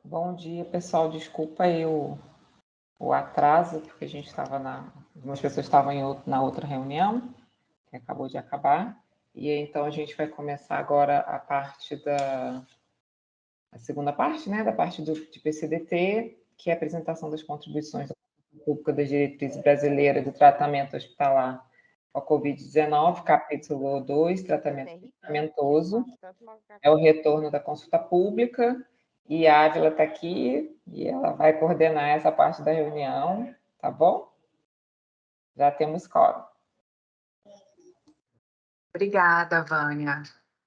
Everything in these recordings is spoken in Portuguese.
Bom dia, pessoal. Desculpa aí o atraso, porque a gente estava algumas pessoas estavam na outra reunião, que acabou de acabar. E então a gente vai começar agora a segunda parte, né, da parte de PCDT, que é a apresentação das contribuições da pública das diretrizes brasileiras do tratamento hospitalar com a Covid-19, capítulo 2, tratamento medicamentoso. É o retorno da consulta pública, e a Ávila está aqui, e ela vai coordenar essa parte da reunião, tá bom? Já temos quórum. Obrigada, Vânia.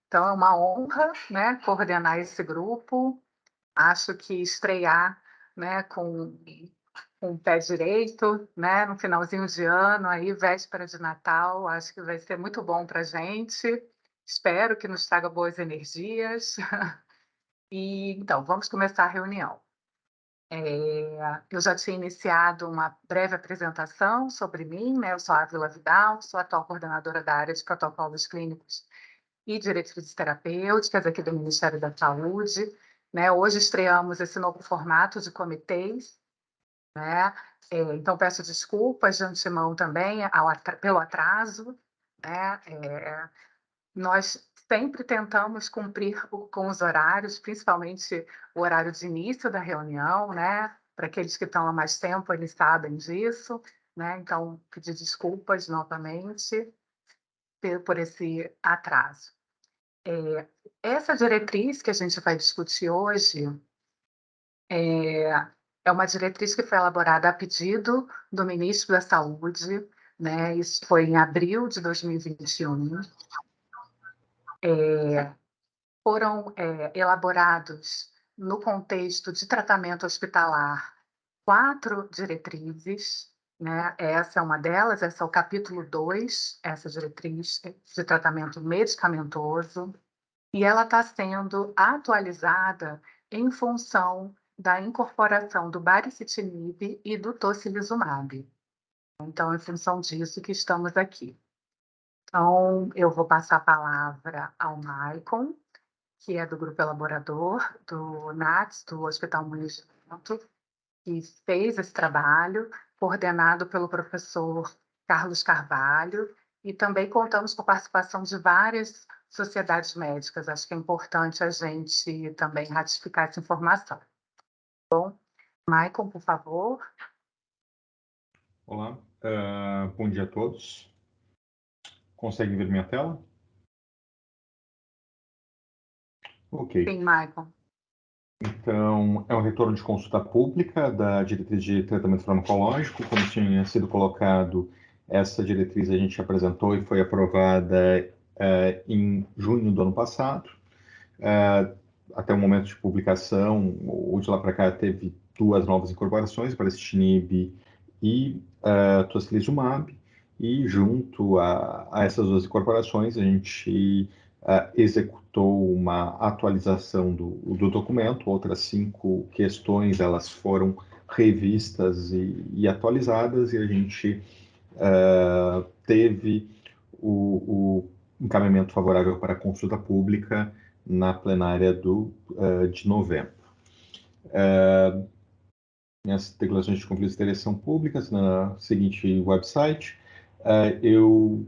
Então, é uma honra, né, coordenar esse grupo. Acho que estrear, né, com o pé direito, né, no finalzinho de ano, aí, véspera de Natal, acho que vai ser muito bom para a gente. Espero que nos traga boas energias. Então, vamos começar a reunião. Eu já tinha iniciado uma breve apresentação sobre mim, né? Eu sou a Ávila Vidal, sou atual coordenadora da área de protocolos clínicos e diretrizes terapêuticas aqui do Ministério da Saúde, né? Hoje estreamos esse novo formato de comitês, né? Então peço desculpas de antemão também pelo atraso, né? Nós sempre tentamos cumprir com os horários, principalmente o horário de início da reunião, né? Para aqueles que estão há mais tempo, eles sabem disso, né? Então, pedir desculpas novamente por esse atraso. Essa diretriz que a gente vai discutir hoje é uma diretriz que foi elaborada a pedido do Ministro da Saúde, né? Isso foi em abril de 2021. Foram elaborados, no contexto de tratamento hospitalar, 4 diretrizes, né? Essa é uma delas, essa é o capítulo 2, essa diretriz de tratamento medicamentoso, e ela está sendo atualizada em função da incorporação do baricitinib e do tocilizumab. Então, em função disso que estamos aqui. Então, eu vou passar a palavra ao Maicon, que é do grupo elaborador do NATS, do Hospital Municipal, que fez esse trabalho, coordenado pelo professor Carlos Carvalho, e também contamos com a participação de várias sociedades médicas. Acho que é importante a gente também ratificar essa informação. Bom, Maicon, por favor. Olá, bom dia a todos. Conseguem ver minha tela? Ok. Sim, Maicon. Então, é um retorno de consulta pública da diretriz de tratamento farmacológico. Como tinha sido colocado, essa diretriz a gente apresentou e foi aprovada em junho do ano passado. Até o momento de publicação, ou de lá para cá, teve 2 novas incorporações, baricitinib e tocilizumab. E junto a essas 2 incorporações, a gente executou uma atualização do documento. Outras 5 questões, elas foram revistas e atualizadas, e a gente teve o encaminhamento favorável para a consulta pública na plenária de novembro. Minhas declarações de conflitos de interesse são públicas na seguinte website. Eu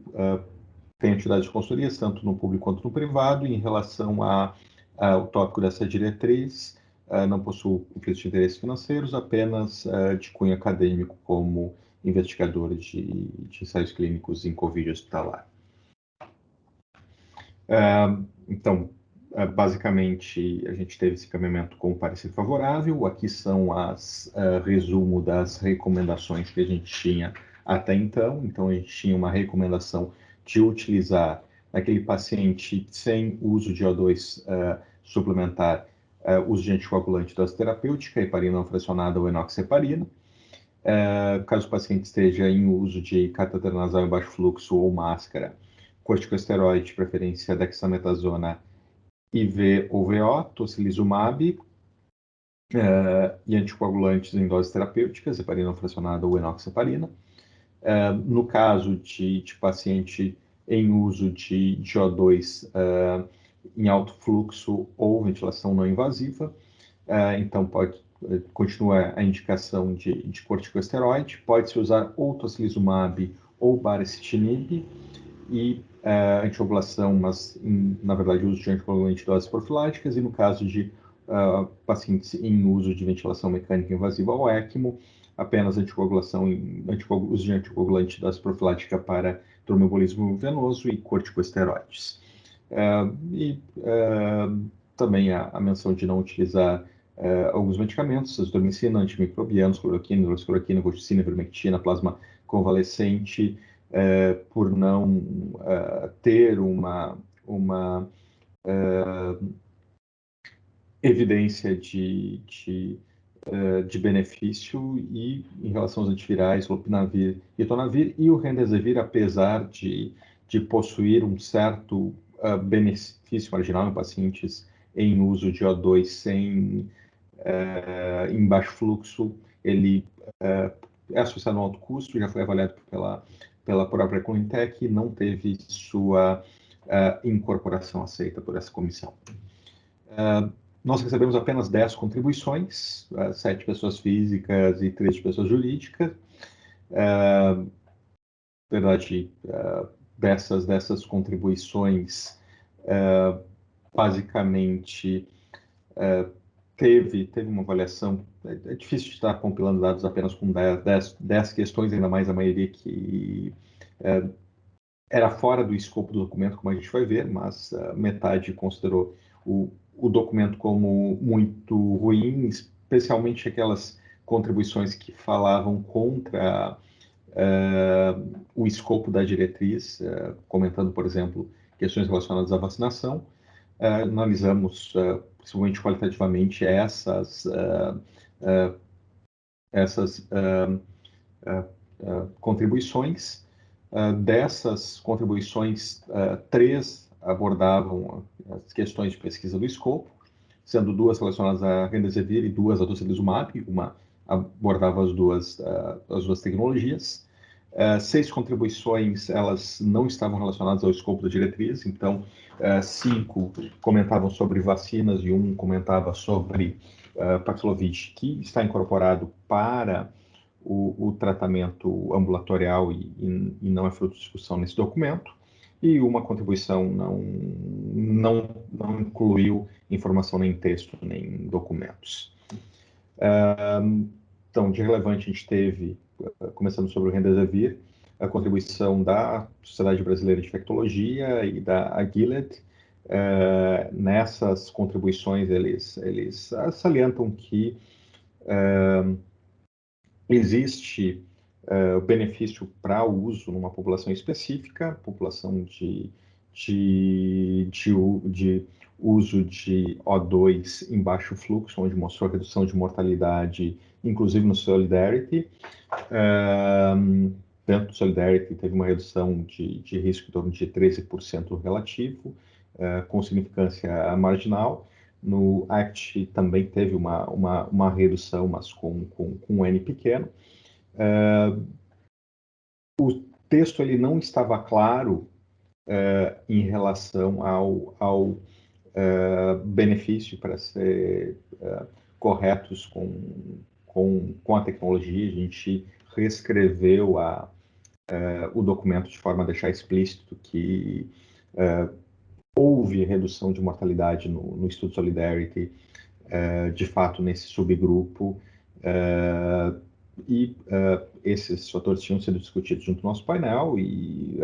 tenho atividades de consultoria, tanto no público quanto no privado. Em relação ao tópico dessa diretriz, não possuo conflitos de interesses financeiros, apenas de cunho acadêmico como investigador de ensaios clínicos em Covid hospitalar. Então, basicamente, a gente teve esse encaminhamento com parecer favorável. Aqui são resumo das recomendações que a gente tinha até então. Então, a gente tinha uma recomendação de utilizar naquele paciente sem uso de O2 suplementar, uso de anticoagulante dose terapêutica, heparina não fracionada ou enoxaparina. Caso o paciente esteja em uso de catéter nasal em baixo fluxo ou máscara, corticosteroide, de preferência dexametasona, IV ou VO, tocilizumab, e anticoagulantes em doses terapêuticas, heparina não fracionada ou enoxaparina. No caso de paciente em uso de O2 em alto fluxo ou ventilação não invasiva, então continua a indicação de corticosteroide, pode-se usar ou tocilizumab ou baricitinib, e anticoagulação, mas na verdade uso de anticoagulante em doses profiláticas, e no caso de pacientes em uso de ventilação mecânica invasiva ou ECMO, apenas uso de anticoagulante em dose profilática para tromboembolismo venoso e corticosteroides. Também a menção de não utilizar alguns medicamentos, azitromicina, antimicrobianos, cloroquina, hidroxicloroquina, colchicina, ivermectina, plasma convalescente, por não ter uma evidência de benefício, e em relação aos antivirais, lopinavir e ritonavir, e o remdesivir, apesar de possuir um certo benefício marginal em pacientes em uso de O2 em baixo fluxo, ele é associado a um alto custo, já foi avaliado pela própria Conitec e não teve sua incorporação aceita por essa comissão. Nós recebemos apenas 10 contribuições, 7 pessoas físicas e 3 pessoas jurídicas. Na verdade, dessas contribuições, basicamente, teve uma avaliação. É difícil estar compilando dados apenas com 10 questões, ainda mais a maioria que era fora do escopo do documento, como a gente vai ver, mas metade considerou o documento como muito ruim, especialmente aquelas contribuições que falavam contra o escopo da diretriz, comentando, por exemplo, questões relacionadas à vacinação. Analisamos, principalmente qualitativamente, essas contribuições. Dessas contribuições, 3 abordavam as questões de pesquisa do escopo, sendo 2 relacionadas a remdesivir e 2 a tocilizumab, uma abordava as duas tecnologias. 6 contribuições, elas não estavam relacionadas ao escopo da diretriz, então 5 comentavam sobre vacinas e 1 comentava sobre Paxlovid, que está incorporado para o tratamento ambulatorial e não é fruto de discussão nesse documento, e uma contribuição não incluiu informação nem em texto, nem em documentos. Então, de relevante, a gente teve, começando sobre o remdesivir, a contribuição da Sociedade Brasileira de Infectologia e da Gilead. Nessas contribuições, eles salientam que existe o benefício para o uso numa população específica, população de uso de O2 em baixo fluxo, onde mostrou redução de mortalidade, inclusive no Solidarity. Dentro do Solidarity, teve uma redução de risco em torno de 13% relativo, com significância marginal. No ACT também teve uma redução, mas com um N pequeno. O texto ele não estava claro em relação ao benefício para ser corretos com a tecnologia. A gente reescreveu o documento de forma a deixar explícito que houve redução de mortalidade no estudo Solidarity, de fato, nesse subgrupo, e esses fatores tinham sido discutidos junto ao nosso painel, e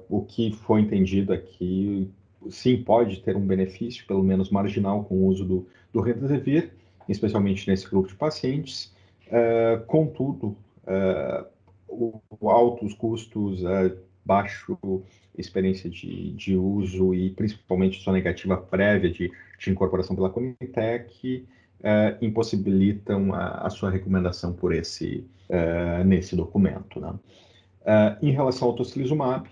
o que foi entendido é que, sim, pode ter um benefício, pelo menos marginal, com o uso do remdesivir, especialmente nesse grupo de pacientes. Contudo, altos custos, baixo experiência de uso e principalmente sua negativa prévia de incorporação pela Conitec impossibilitam a sua recomendação por nesse documento, né? Em relação ao tocilizumab,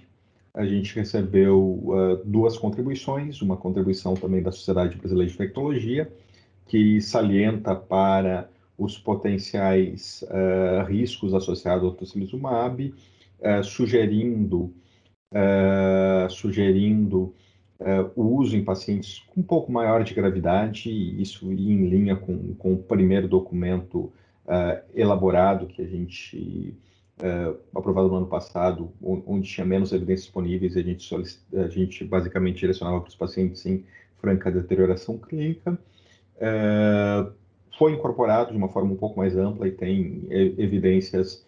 a gente recebeu 2 contribuições, uma contribuição também da Sociedade Brasileira de Infectologia, que salienta para os potenciais riscos associados ao tocilizumab, sugerindo o uso em pacientes com um pouco maior de gravidade, e isso ia em linha com o primeiro documento elaborado que a gente aprovado no ano passado, onde tinha menos evidências disponíveis, a gente basicamente direcionava para os pacientes em franca deterioração clínica. Foi incorporado de uma forma um pouco mais ampla e tem evidências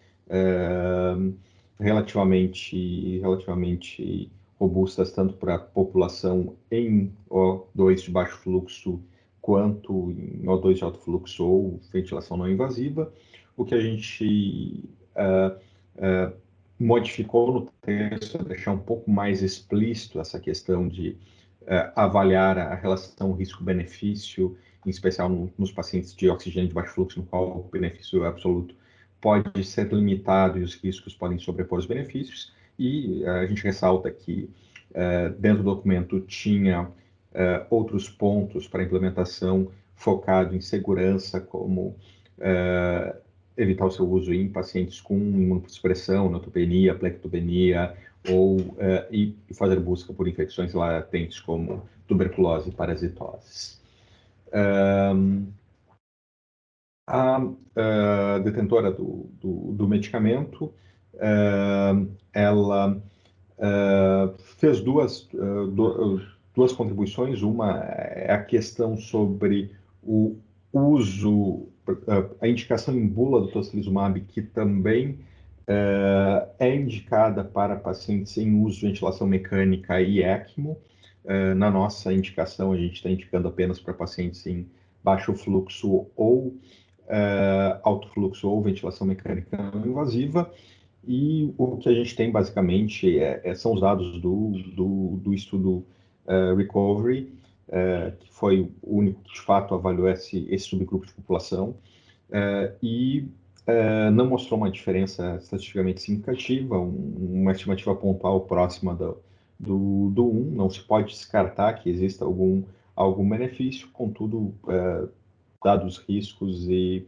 relativamente robustas, tanto para a população em O2 de baixo fluxo, quanto em O2 de alto fluxo ou ventilação não invasiva. O que a gente modificou no texto é deixar um pouco mais explícito essa questão de avaliar a relação risco-benefício, em especial nos pacientes de oxigênio de baixo fluxo, no qual o benefício absoluto pode ser limitado e os riscos podem sobrepor os benefícios. E a gente ressalta que dentro do documento tinha outros pontos para implementação focado em segurança, como evitar o seu uso em pacientes com imunossupressão, neutropenia, plequitopenia, e fazer busca por infecções latentes como tuberculose e parasitoses. A detentora do medicamento, ela fez duas contribuições. Uma é a questão sobre o uso, a indicação em bula do tocilizumab, que também é indicada para pacientes em uso de ventilação mecânica e ECMO. Na nossa indicação, a gente está indicando apenas para pacientes em baixo fluxo ou alto fluxo ou ventilação mecânica não invasiva. E o que a gente tem basicamente são os dados do estudo Recovery, que foi o único que de fato avaliou esse subgrupo de população, e não mostrou uma diferença estatisticamente significativa, uma estimativa pontual próxima do 1. Não se pode descartar que exista algum benefício, contudo, dados riscos e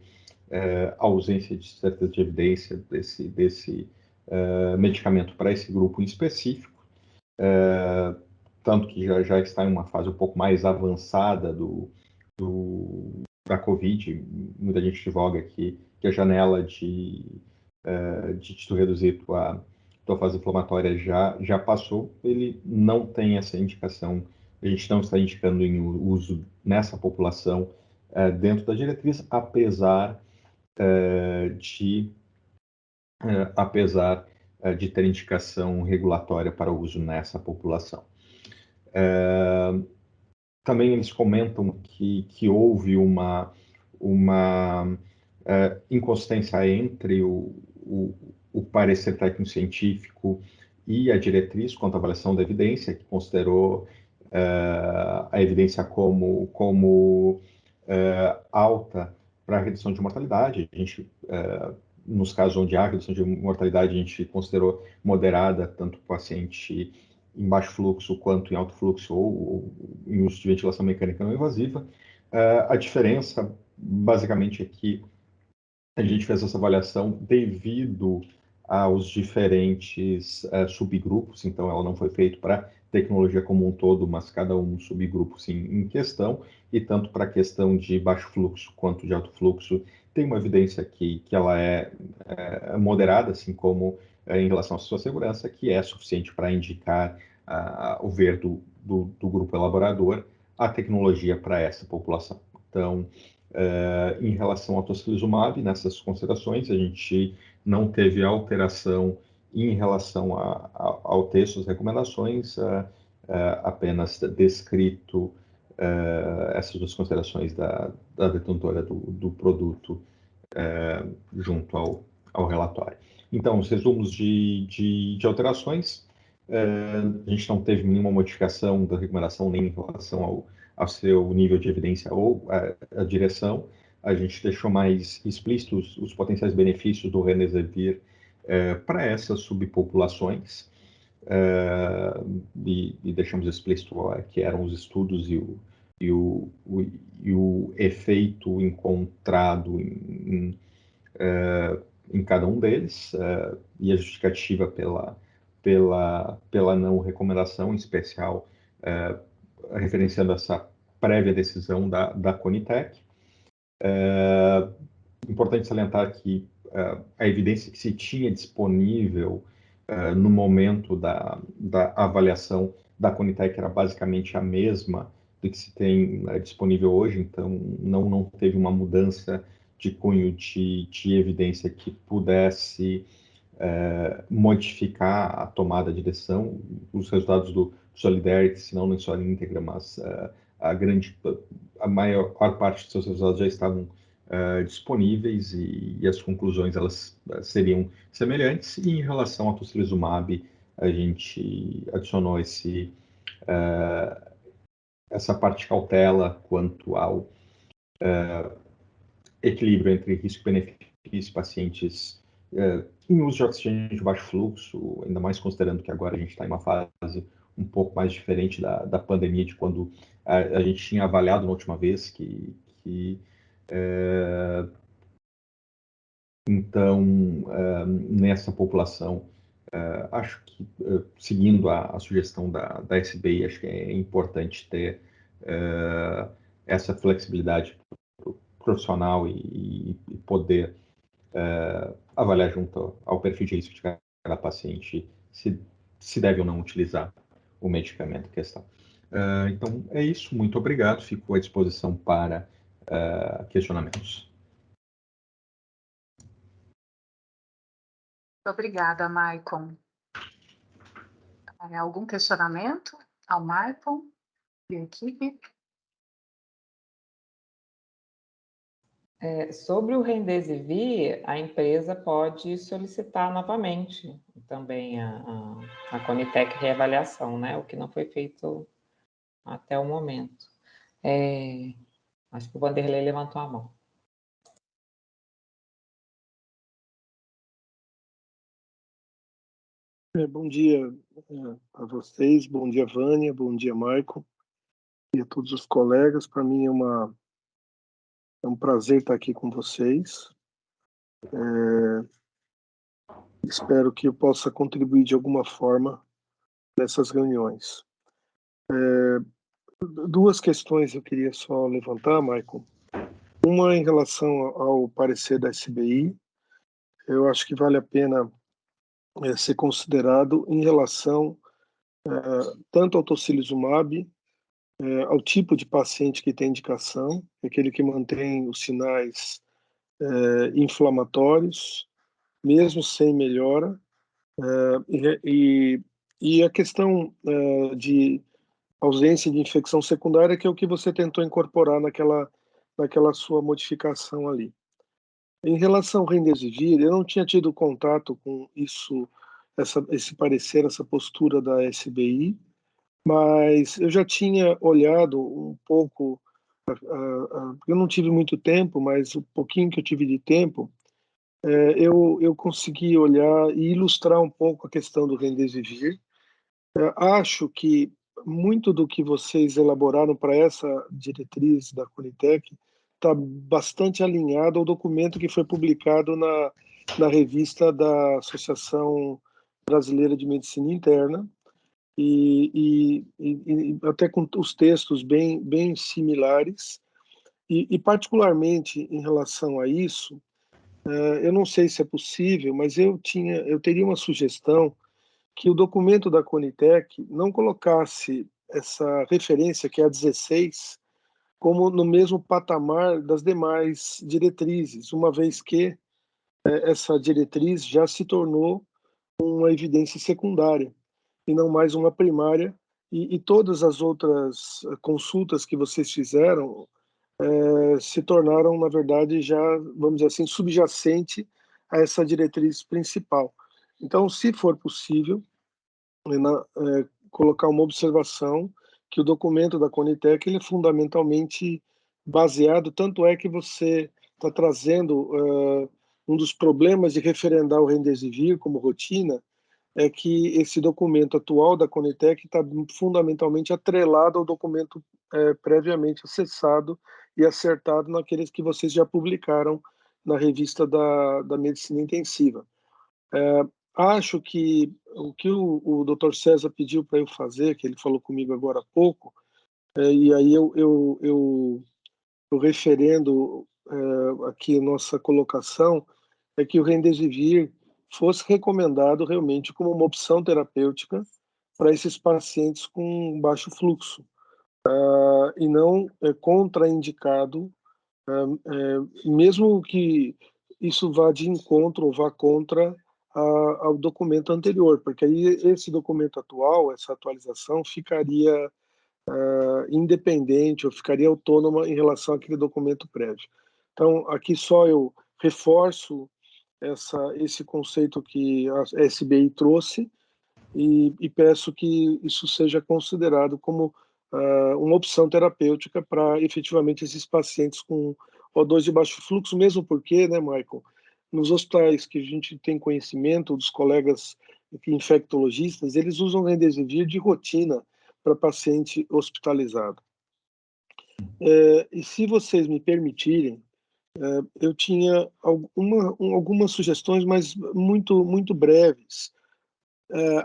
ausência de certeza de evidência desse medicamento para esse grupo em específico, tanto que já está em uma fase um pouco mais avançada da COVID. Muita gente divulga que a janela de título reduzido à fase inflamatória já passou. Ele não tem essa indicação, a gente não está indicando em uso nessa população dentro da diretriz, apesar de ter indicação regulatória para uso nessa população. Também eles comentam que houve uma inconsistência entre o parecer técnico-científico e a diretriz quanto à avaliação da evidência, que considerou a evidência como alta para a redução de mortalidade. A gente, nos casos onde há redução de mortalidade, a gente considerou moderada, tanto o paciente em baixo fluxo quanto em alto fluxo ou em uso de ventilação mecânica não invasiva. A diferença, basicamente, é que a gente fez essa avaliação devido aos diferentes subgrupos, então ela não foi feita para tecnologia como um todo, mas cada subgrupo sim em questão, e tanto para a questão de baixo fluxo quanto de alto fluxo tem uma evidência que ela é moderada, assim como em relação à sua segurança, que é suficiente para indicar o ver do grupo elaborador a tecnologia para essa população. Então, em relação ao tocilizumab, nessas considerações, a gente não teve alteração em relação ao texto, as recomendações, apenas descrito essas duas considerações da detentora do produto junto ao relatório. Então, os resumos de alterações, a gente não teve nenhuma modificação da recomendação nem em relação ao seu nível de evidência ou a direção. A gente deixou mais explícitos os potenciais benefícios do Remdesivir para essas subpopulações, e deixamos explícito que eram os estudos e o efeito encontrado em cada um deles, e a justificativa pela não recomendação, em especial referenciando essa prévia decisão da Conitec. Importante salientar que a evidência que se tinha disponível no momento da avaliação da Conitec era basicamente a mesma do que se tem disponível hoje, então não teve uma mudança de cunho de evidência que pudesse modificar a tomada de decisão. Os resultados do Solidarity, se não na sua íntegra, mas a maior parte dos seus resultados já estavam disponíveis e as conclusões elas seriam semelhantes. E em relação ao tocilizumab, a gente adicionou essa parte de cautela quanto ao equilíbrio entre risco e benefício, pacientes em uso de oxigênio de baixo fluxo, ainda mais considerando que agora a gente está em uma fase um pouco mais diferente da pandemia, de quando a gente tinha avaliado na última vez então, nessa população, acho que, seguindo a sugestão da SBI, acho que é importante ter essa flexibilidade profissional e poder avaliar junto ao perfil de risco de cada paciente se deve ou não utilizar o medicamento em questão. Então, é isso. Muito obrigado. Fico à disposição para questionamentos. Obrigada, Maicon. Algum questionamento ao Maicon e à equipe? Sobre o Remdesivir, a empresa pode solicitar novamente também a Conitec reavaliação, né? O que não foi feito até o momento. Acho que o Vanderlei levantou a mão. Bom dia a vocês, bom dia, Vânia, bom dia, Maicon, e a todos os colegas. Para mim é um prazer estar aqui com vocês. Espero que eu possa contribuir de alguma forma nessas reuniões. Duas questões eu queria só levantar, Maicon. Uma em relação ao parecer da SBI. Eu acho que vale a pena ser considerado em relação tanto ao tocilizumab, ao tipo de paciente que tem indicação, aquele que mantém os sinais inflamatórios, mesmo sem melhora, e a questão de ausência de infecção secundária, que é o que você tentou incorporar naquela sua modificação ali. Em relação ao Remdesivir, eu não tinha tido contato com isso, esse parecer, essa postura da SBI, mas eu já tinha olhado um pouco, eu não tive muito tempo, mas o pouquinho que eu tive de tempo, eu consegui olhar e ilustrar um pouco a questão do Remdesivir. Acho que muito do que vocês elaboraram para essa diretriz da Conitec está bastante alinhado ao documento que foi publicado na revista da Associação Brasileira de Medicina Interna, e até com os textos bem similares, e particularmente em relação a isso, eu não sei se é possível, mas eu teria uma sugestão que o documento da Conitec não colocasse essa referência, que é a 16, como no mesmo patamar das demais diretrizes, uma vez que essa diretriz já se tornou uma evidência secundária e não mais uma primária, e todas as outras consultas que vocês fizeram se tornaram, na verdade, já, vamos dizer assim, subjacente a essa diretriz principal. Então, se for possível, colocar uma observação que o documento da Conitec ele é fundamentalmente baseado, tanto é que você está trazendo um dos problemas de referendar o Remdesivir como rotina, é que esse documento atual da Conitec está fundamentalmente atrelado ao documento previamente acessado e acertado naqueles que vocês já publicaram na revista da Medicina Intensiva. acho que o que o Dr. César pediu para eu fazer, que ele falou comigo agora há pouco, e aí eu referendo aqui nossa colocação, é que o Remdesivir fosse recomendado realmente como uma opção terapêutica para esses pacientes com baixo fluxo, e não contraindicado, mesmo que isso vá de encontro ou vá contra ao documento anterior, porque aí esse documento atual, essa atualização, ficaria independente ou ficaria autônoma em relação àquele documento prévio. Então, aqui só eu reforço esse conceito que a SBI trouxe e peço que isso seja considerado como uma opção terapêutica para efetivamente esses pacientes com O2 de baixo fluxo, mesmo porque, né, Michael, nos hospitais que a gente tem conhecimento, dos colegas infectologistas, eles usam Remdesivir de rotina para paciente hospitalizado. E se vocês me permitirem, eu tinha algumas sugestões, mas muito breves.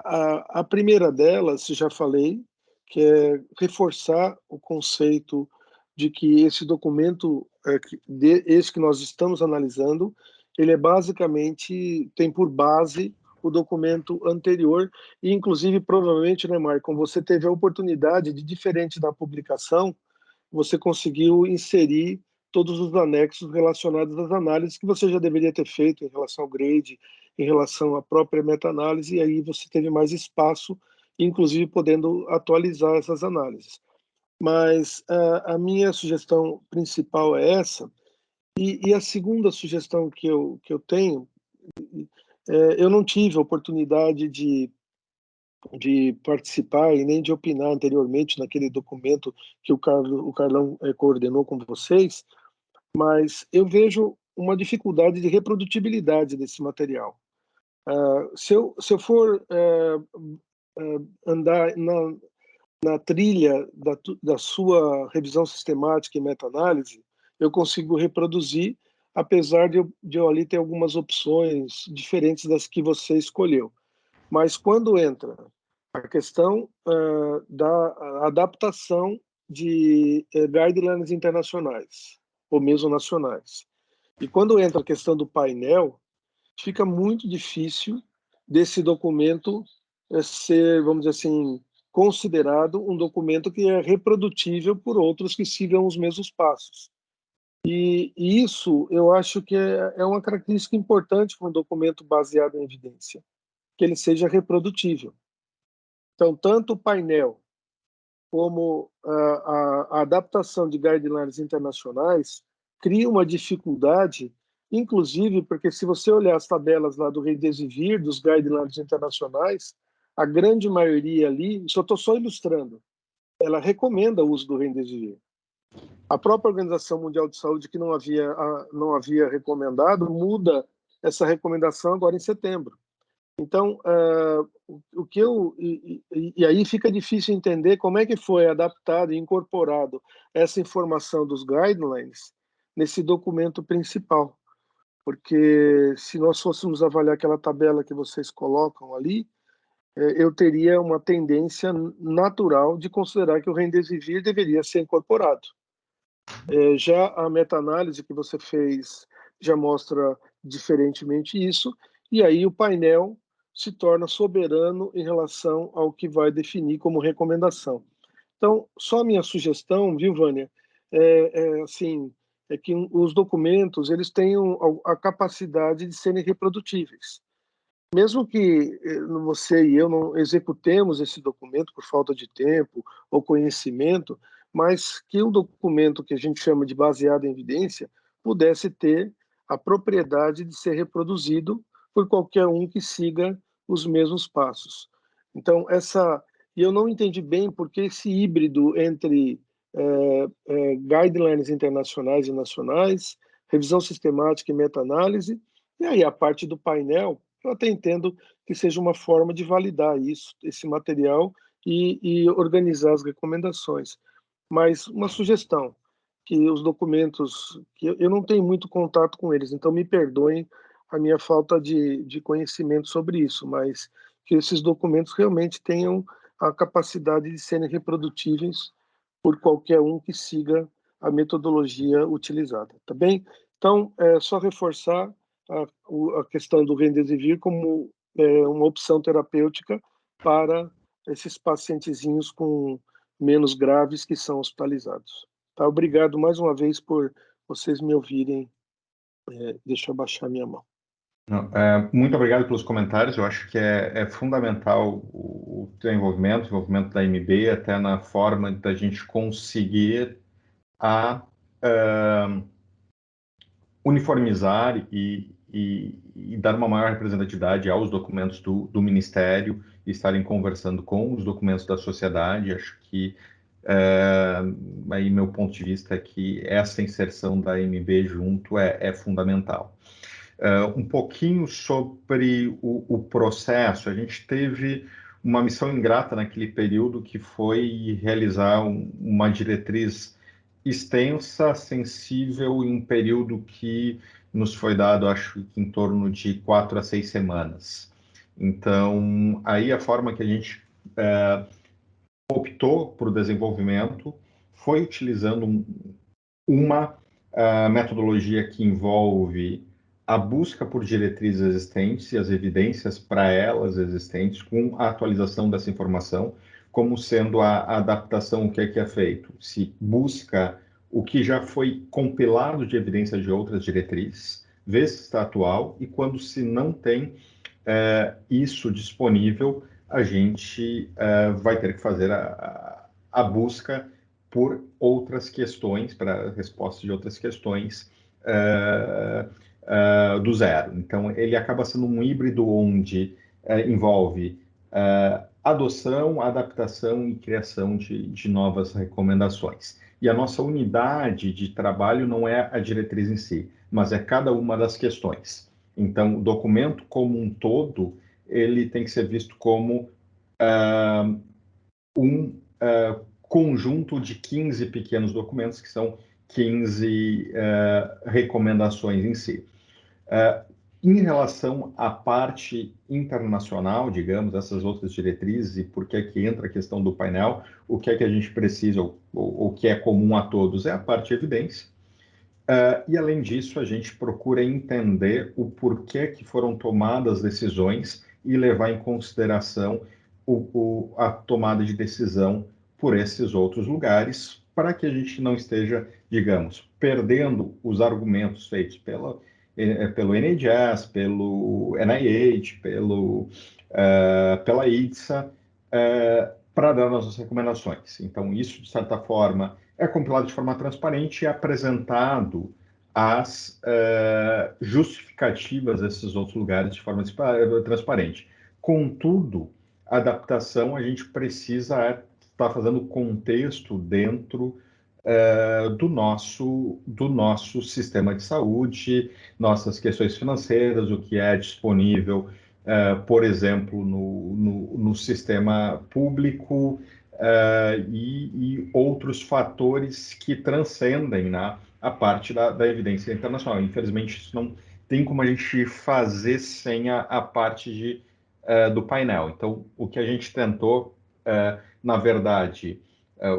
A primeira delas, já falei, que é reforçar o conceito de que esse documento, esse que nós estamos analisando, ele é basicamente, tem por base o documento anterior, e inclusive, provavelmente, né, Marcon, você teve a oportunidade de, diferente da publicação, você conseguiu inserir todos os anexos relacionados às análises que você já deveria ter feito em relação ao grade, em relação à própria meta-análise, e aí você teve mais espaço, inclusive podendo atualizar essas análises. Mas a minha sugestão principal é essa, e a segunda sugestão que eu tenho, eu não tive a oportunidade de participar e nem de opinar anteriormente naquele documento que o Carlão coordenou com vocês, mas eu vejo uma dificuldade de reprodutibilidade desse material. Se eu for andar na trilha da sua revisão sistemática e meta-análise, eu consigo reproduzir, apesar de eu ali ter algumas opções diferentes das que você escolheu. Mas quando entra a questão da adaptação de guidelines internacionais, ou mesmo nacionais, e quando entra a questão do painel, fica muito difícil desse documento ser, vamos dizer assim, considerado um documento que é reprodutível por outros que sigam os mesmos passos. E isso eu acho que é uma característica importante para um documento baseado em evidência, que ele seja reprodutível. Então, tanto o painel como a adaptação de guidelines internacionais cria uma dificuldade, inclusive porque se você olhar as tabelas lá do Remdesivir, dos guidelines internacionais, a grande maioria ali, isso eu estou só ilustrando, ela recomenda o uso do Remdesivir. A própria Organização Mundial de Saúde, que não havia recomendado, muda essa recomendação agora em setembro. Então, e aí fica difícil entender como é que foi adaptado e incorporado essa informação dos guidelines nesse documento principal. Porque se nós fôssemos avaliar aquela tabela que vocês colocam ali, eu teria uma tendência natural de considerar que o Remdesivir deveria ser incorporado. Já a meta-análise que você fez já mostra diferentemente isso, e aí o painel se torna soberano em relação ao que vai definir como recomendação. Então, só a minha sugestão, viu, Vânia, assim, é que os documentos eles tenham a capacidade de serem reprodutíveis. Mesmo que você e eu não executemos esse documento por falta de tempo ou conhecimento, mas que o documento que a gente chama de baseado em evidência pudesse ter a propriedade de ser reproduzido por qualquer um que siga os mesmos passos. Então, e eu não entendi bem por que esse híbrido entre guidelines internacionais e nacionais, revisão sistemática e meta-análise, e aí a parte do painel, eu até entendo que seja uma forma de validar esse material e organizar as recomendações. Mas uma sugestão, que os documentos, que eu não tenho muito contato com eles, então me perdoem a minha falta de conhecimento sobre isso, mas que esses documentos realmente tenham a capacidade de serem reprodutíveis por qualquer um que siga a metodologia utilizada, tá bem? Então, é só reforçar a questão do Remdesivir como uma opção terapêutica para esses pacientezinhos com menos graves que são hospitalizados. Tá? Obrigado mais uma vez por vocês me ouvirem. Deixa eu abaixar minha mão. Não, muito obrigado pelos comentários. Eu acho que é fundamental o teu envolvimento, o envolvimento da MB, até na forma da gente conseguir uniformizar e dar uma maior representatividade aos documentos do Ministério e estarem conversando com os documentos da sociedade. Acho que, aí meu ponto de vista é que essa inserção da MB junto é fundamental. Um pouquinho sobre o processo. A gente teve uma missão ingrata naquele período, que foi realizar uma diretriz extensa, sensível, em um período que nos foi dado, acho que em torno de 4 a 6 semanas. Então, aí a forma que a gente optou por desenvolvimento foi utilizando uma metodologia que envolve a busca por diretrizes existentes e as evidências para elas existentes, com a atualização dessa informação, como sendo a adaptação, o que é feito. Se busca o que já foi compilado de evidências de outras diretrizes, vê se está atual, e quando se não tem isso disponível, a gente vai ter que fazer a busca por outras questões, para respostas de outras questões do zero. Então, ele acaba sendo um híbrido onde envolve adoção, adaptação e criação de novas recomendações. E a nossa unidade de trabalho não é a diretriz em si, mas é cada uma das questões. Então, o documento como um todo, ele tem que ser visto como conjunto de 15 pequenos documentos, que são 15 recomendações em si. Em relação à parte internacional, digamos, essas outras diretrizes, e por que é que entra a questão do painel, o que é que a gente precisa, o que é comum a todos, é a parte de evidência. E, além disso, a gente procura entender o porquê que foram tomadas decisões e levar em consideração a tomada de decisão por esses outros lugares, para que a gente não esteja, digamos, perdendo os argumentos feitos pelo NHS, pelo NIH, pela IDSA, para dar nossas recomendações. Então, isso, de certa forma, é compilado de forma transparente e apresentado as justificativas desses outros lugares de forma transparente. Contudo, a adaptação, a gente precisa estar fazendo contexto dentro do nosso sistema de saúde, nossas questões financeiras, o que é disponível, por exemplo, no sistema público, e outros fatores que transcendem, né, a parte da evidência internacional. Infelizmente, isso não tem como a gente fazer sem a parte do painel. Então, o que a gente tentou, na verdade,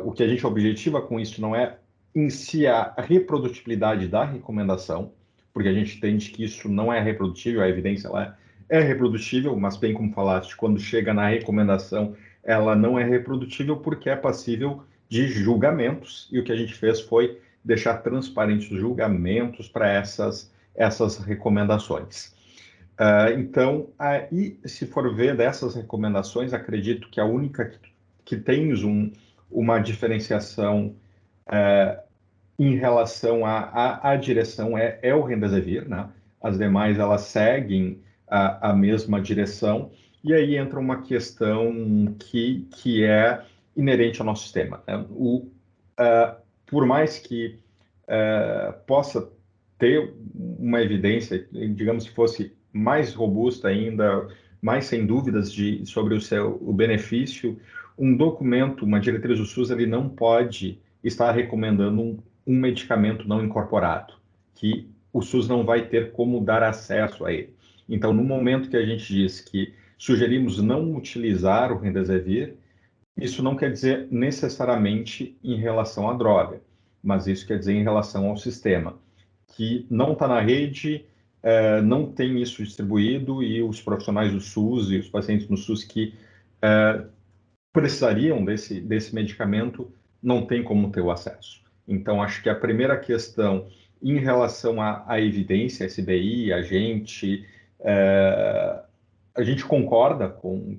o que a gente objetiva com isso não é em si a reprodutibilidade da recomendação, porque a gente entende que isso não é reprodutível, a evidência ela é reprodutível, mas bem como falaste, quando chega na recomendação, ela não é reprodutível porque é passível de julgamentos, e o que a gente fez foi deixar transparentes os julgamentos para essas recomendações. Então, aí, se for ver dessas recomendações, acredito que a única que tem uma diferenciação em relação à direção é o Remdesivir, né? As demais, elas seguem a mesma direção, e aí entra uma questão que é inerente ao nosso sistema, né? Por mais que possa ter uma evidência, digamos que fosse mais robusta ainda, mais sem dúvidas sobre o benefício, um documento, uma diretriz do SUS, ele não pode estar recomendando um medicamento não incorporado, que o SUS não vai ter como dar acesso a ele. Então, no momento que a gente diz que sugerimos não utilizar o Remdesivir, isso não quer dizer necessariamente em relação à droga, mas isso quer dizer em relação ao sistema, que não está na rede, não tem isso distribuído, e os profissionais do SUS e os pacientes no SUS que precisariam desse medicamento não tem como ter o acesso. Então, acho que a primeira questão em relação à evidência, SBI, a gente concorda com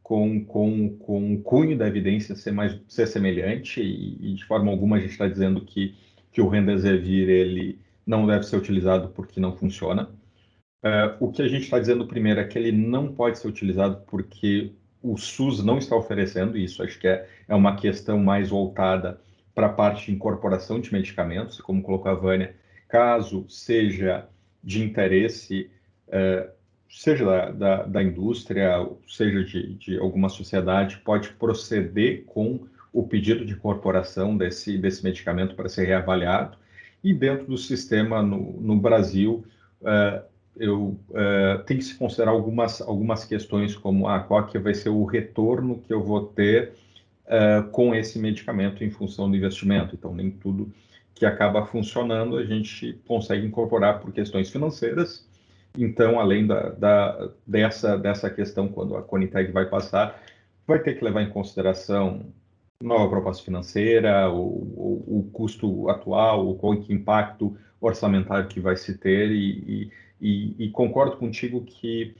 o cunho da evidência ser semelhante, e de forma alguma a gente está dizendo que o Remdesivir ele não deve ser utilizado porque não funciona. O que a gente está dizendo primeiro é que ele não pode ser utilizado porque o SUS não está oferecendo isso. Acho que é uma questão mais voltada para a parte de incorporação de medicamentos, como colocou a Vânia, caso seja de interesse, seja da indústria, seja de alguma sociedade, pode proceder com o pedido de incorporação desse medicamento para ser reavaliado. E dentro do sistema, no Brasil, tem que se considerar algumas questões, como qual que vai ser o retorno que eu vou ter com esse medicamento em função do investimento. Então, nem tudo que acaba funcionando a gente consegue incorporar por questões financeiras. Então, além dessa questão, quando a Conitec vai passar, vai ter que levar em consideração nova proposta financeira, o custo atual, qual que impacto orçamentário que vai se ter, e concordo contigo que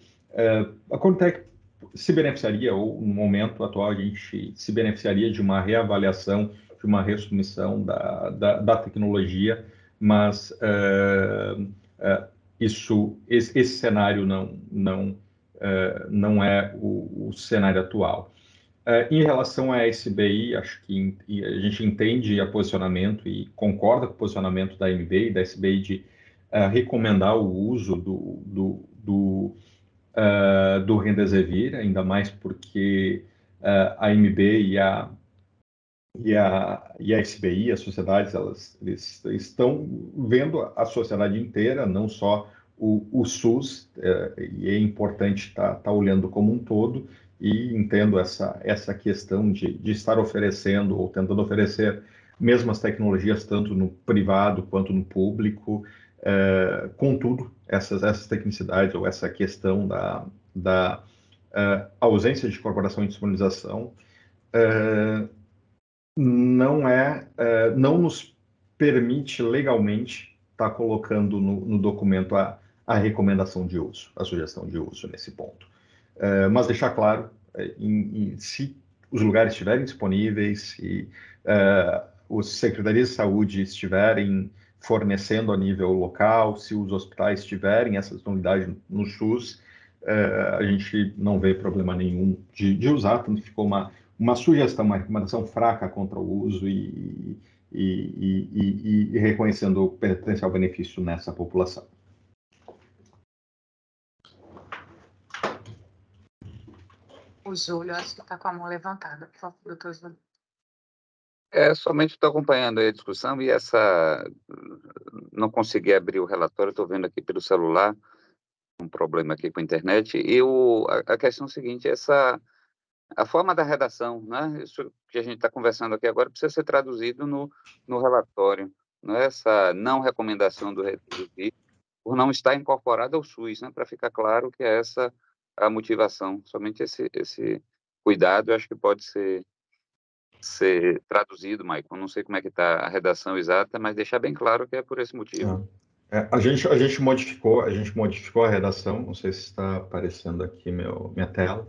a Conitec se beneficiaria, ou no momento atual a gente se beneficiaria de uma reavaliação, de uma resubmissão da tecnologia, mas esse cenário não é o cenário atual. Em relação à SBI, acho que a gente entende o posicionamento e concorda com o posicionamento da AMB e da SBI de recomendar o uso do Remdesivir, ainda mais porque a AMB e a SBI, as sociedades, eles estão vendo a sociedade inteira, não só o SUS, e é importante estar olhando como um todo, e entendo essa questão de estar oferecendo ou tentando oferecer mesmas tecnologias, tanto no privado quanto no público. Contudo, essas tecnicidades ou essa questão da ausência de incorporação e disponibilização não nos permite legalmente estar colocando no documento a recomendação de uso, a sugestão de uso nesse ponto. Mas deixar claro, se os lugares estiverem disponíveis, se as secretarias de saúde estiverem fornecendo a nível local, se os hospitais tiverem essa disponibilidade no SUS, a gente não vê problema nenhum de usar, tanto ficou uma sugestão, uma recomendação fraca contra o uso e reconhecendo o potencial benefício nessa população. O Júlio, acho que está com a mão levantada. Por favor, doutor Júlio. Somente estou acompanhando aí a discussão e não consegui abrir o relatório, estou vendo aqui pelo celular, um problema aqui com a internet. E a questão é a seguinte, a forma da redação, né? Isso que a gente está conversando aqui agora precisa ser traduzido no relatório, né? Essa não recomendação do Remdesivir por não estar incorporado ao SUS, né? Para ficar claro que é essa a motivação. Somente esse cuidado, eu acho que pode ser traduzido, Michael. Não sei como é que está a redação exata, mas deixar bem claro que é por esse motivo. A gente modificou a redação, não sei se está aparecendo aqui minha tela,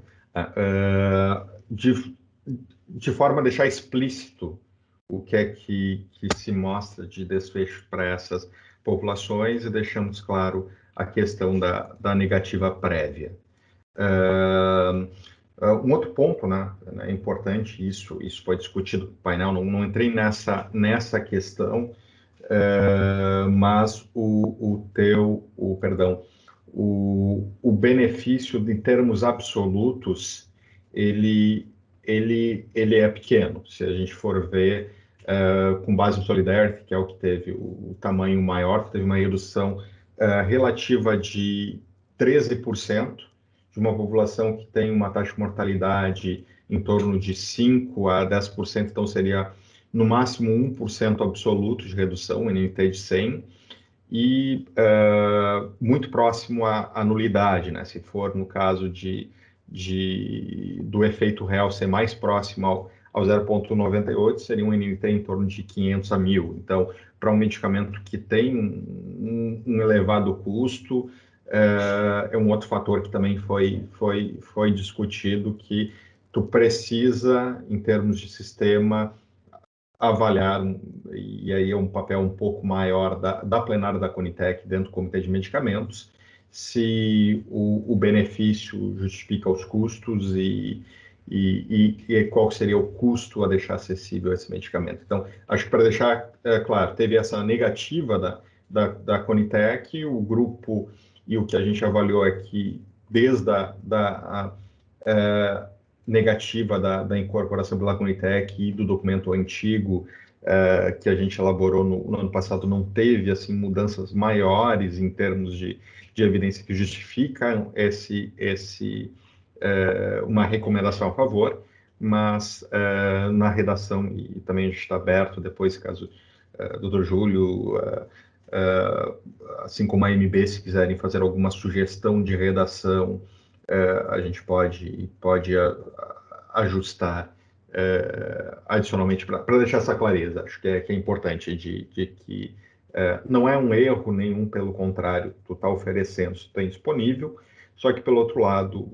de forma a deixar explícito o que é que se mostra de desfecho para essas populações, e deixamos claro a questão da negativa prévia. Um outro ponto, né, é importante, isso foi discutido no painel, não entrei nessa questão, mas o benefício em termos absolutos, ele é pequeno. Se a gente for ver com base no Solidarity, que é o que teve o tamanho maior, teve uma redução relativa de 13%, de uma população que tem uma taxa de mortalidade em torno de 5 a 10%, então seria no máximo 1% absoluto de redução, NNT de 100, e muito próximo à nulidade, né? Se for no caso do efeito real ser mais próximo ao 0,98, seria um NNT em torno de 500 a 1.000. Então, para um medicamento que tem um elevado custo, é um outro fator que também foi discutido, que tu precisa, em termos de sistema, avaliar, e aí é um papel um pouco maior da plenária da Conitec dentro do Comitê de Medicamentos, se o benefício justifica os custos e qual seria o custo a deixar acessível esse medicamento. Então, acho que para deixar claro, teve essa negativa da Conitec, o grupo, e o que a gente avaliou é que desde a negativa da incorporação pela Conitec e do documento antigo que a gente elaborou no ano passado, não teve assim mudanças maiores em termos de evidência que justificam uma recomendação a favor, mas na redação, e também a gente está aberto depois, caso o Dr. Júlio, assim como a MB, se quiserem fazer alguma sugestão de redação, a gente pode ajustar adicionalmente para deixar essa clareza. Acho que é importante de que não é um erro nenhum, pelo contrário, tu está oferecendo, tu tem disponível, só que, pelo outro lado,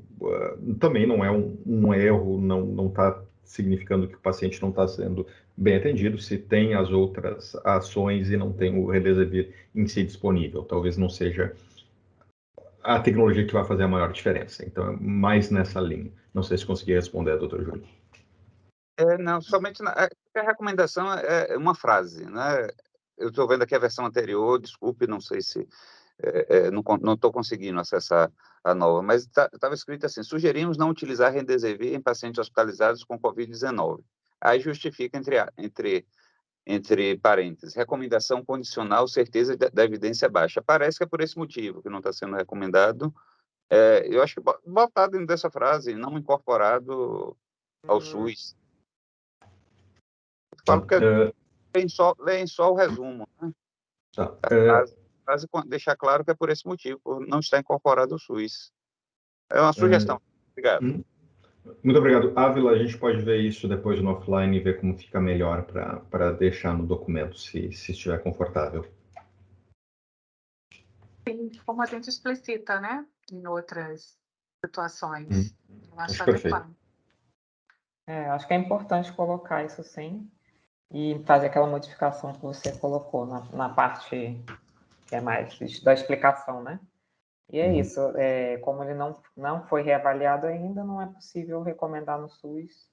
também não é um erro, não está significando que o paciente não está sendo bem atendido, se tem as outras ações e não tem o Remdesivir em si disponível. Talvez não seja a tecnologia que vai fazer a maior diferença. Então, é mais nessa linha. Não sei se consegui responder, doutor Júlio. Não, somente a recomendação é uma frase, né? Eu estou vendo aqui a versão anterior, desculpe, não sei se não estou conseguindo acessar a nova, mas estava escrito assim: sugerimos não utilizar Remdesivir em pacientes hospitalizados com Covid-19. Aí justifica entre parênteses, recomendação condicional, certeza da evidência baixa. Parece que é por esse motivo que não está sendo recomendado. Eu acho que botar dentro dessa frase, não incorporado ao SUS. Falo porque leem só o resumo, né? Tá. Frase deixar claro que é por esse motivo, por não estar incorporado ao SUS. É uma sugestão. Obrigado. Muito obrigado. Ávila, a gente pode ver isso depois no offline e ver como fica melhor para deixar no documento, se estiver confortável. Sim, como a gente explicita, né? Em outras situações. Eu acho Perfeito. adequado. Acho que é importante colocar isso sim e fazer aquela modificação que você colocou na parte que é mais da explicação, né? E é isso, como ele não foi reavaliado ainda, não é possível recomendar no SUS.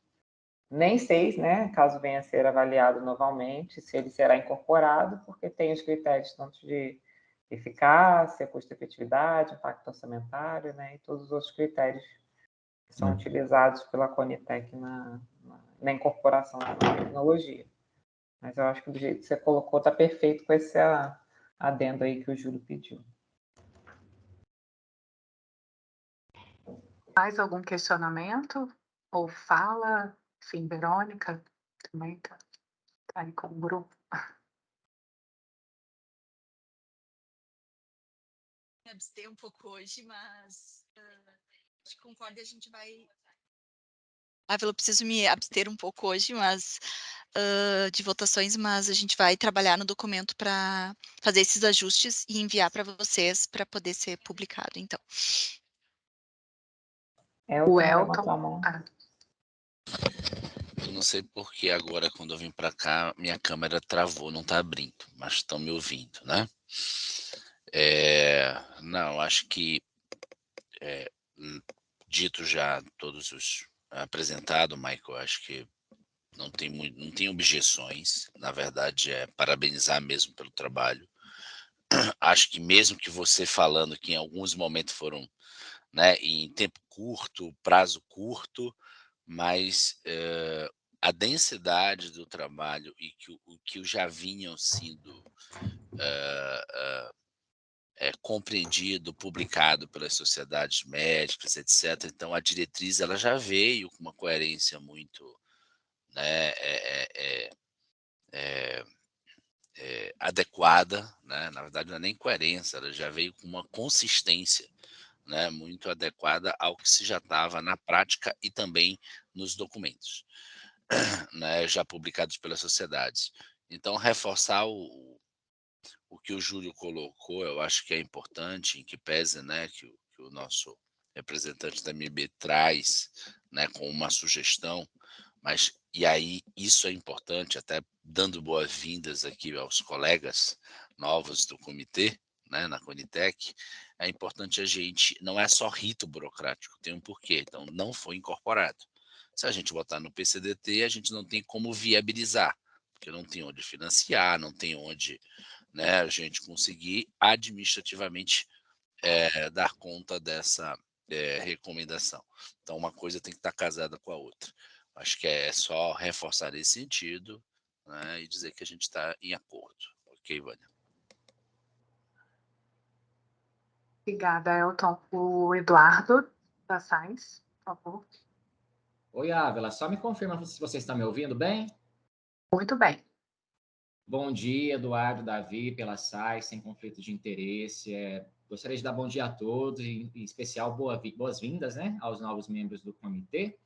Nem sei, né, caso venha a ser avaliado novamente, se ele será incorporado, porque tem os critérios tanto de eficácia, custo-efetividade, impacto orçamentário, né, e todos os outros critérios que são utilizados pela Conitec na incorporação da tecnologia. Mas eu acho que do jeito que você colocou está perfeito com esse adendo aí que o Júlio pediu. Mais algum questionamento? Ou fala? Sim, Verônica também está aí com o grupo. Me abster um pouco hoje, mas acho que concordo, a gente vai... eu preciso me abster um pouco hoje, mas de votações, mas a gente vai trabalhar no documento para fazer esses ajustes e enviar para vocês para poder ser publicado, então. O Elton. Eu não sei porque agora, quando eu vim para cá, minha câmera travou, não está abrindo, mas estão me ouvindo, né? Não, acho que, dito já todos os apresentados, Michael, acho que não tem objeções, na verdade parabenizar mesmo pelo trabalho. Acho que mesmo que você falando que em alguns momentos foram, né, em tempo curto, prazo curto, mas a densidade do trabalho e o que já vinham sendo compreendido, publicado pelas sociedades médicas, etc. Então, a diretriz ela já veio com uma coerência muito, né, adequada, né? Na verdade, não é nem coerência, ela já veio com uma consistência, né, muito adequada ao que se já estava na prática e também nos documentos, né, já publicados pelas sociedades. Então, reforçar o que o Júlio colocou, eu acho que é importante, em que pese, né, que o nosso representante da MB traz, né, com uma sugestão, mas, e aí, isso é importante, até dando boas-vindas aqui aos colegas novos do comitê, né, na Conitec, é importante a gente, não é só rito burocrático, tem um porquê, então não foi incorporado. Se a gente botar no PCDT, a gente não tem como viabilizar, porque não tem onde financiar, não tem onde, né, a gente conseguir administrativamente dar conta dessa recomendação. Então, uma coisa tem que estar casada com a outra. Acho que é só reforçar esse sentido, né, e dizer que a gente está em acordo. Ok, Vânia? Obrigada, Elton. O Eduardo da Sais, por favor. Oi, Ávila, só me confirma se você está me ouvindo bem? Muito bem. Bom dia, Eduardo, Davi, pela SAI, sem conflito de interesse. Gostaria de dar bom dia a todos, em especial boas-vindas, né, aos novos membros do comitê.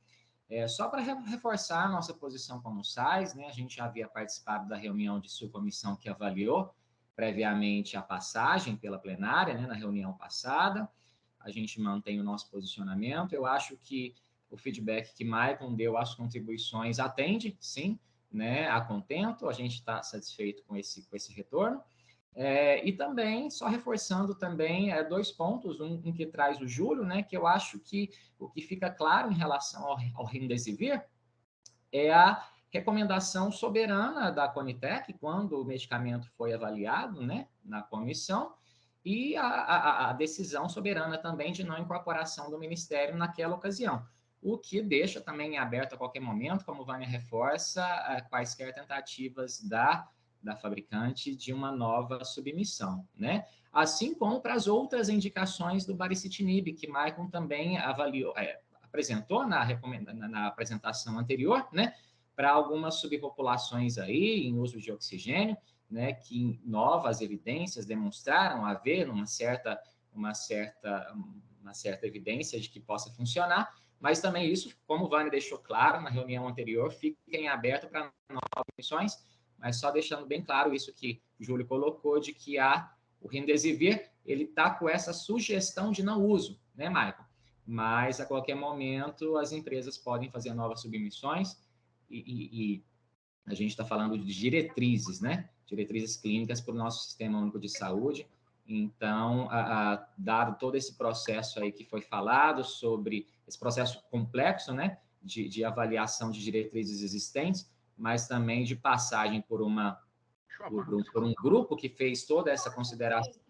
Só para reforçar a nossa posição como SAIs, né, a gente já havia participado da reunião de subcomissão que avaliou previamente a passagem pela plenária, né, na reunião passada. A gente mantém o nosso posicionamento. Eu acho que o feedback que Maicon deu às contribuições atende, sim, né, a contento, a gente está satisfeito com esse retorno. E também, só reforçando também, dois pontos, um que traz o Júlio, né, que eu acho que o que fica claro em relação ao Remdesivir é a recomendação soberana da Conitec, quando o medicamento foi avaliado, né, na comissão, e a decisão soberana também de não incorporação do Ministério naquela ocasião, o que deixa também aberto a qualquer momento, como Vânia reforça, quaisquer tentativas da fabricante de uma nova submissão, né? Assim como para as outras indicações do baricitinib, que Maicon também avaliou, apresentou na apresentação anterior, né? Para algumas subpopulações aí em uso de oxigênio, né? Que novas evidências demonstraram haver uma certa evidência de que possa funcionar, mas também isso, como o Vânia deixou claro na reunião anterior, fica em aberto para novas missões, mas só deixando bem claro isso que o Júlio colocou, de que o Remdesivir, ele está com essa sugestão de não uso, né, Michael? Mas, a qualquer momento, as empresas podem fazer novas submissões e a gente está falando de diretrizes, né? Diretrizes clínicas para o nosso Sistema Único de Saúde. Então, dado todo esse processo aí que foi falado, sobre esse processo complexo, né, de avaliação de diretrizes existentes, mas também de passagem por um grupo que fez toda essa consideração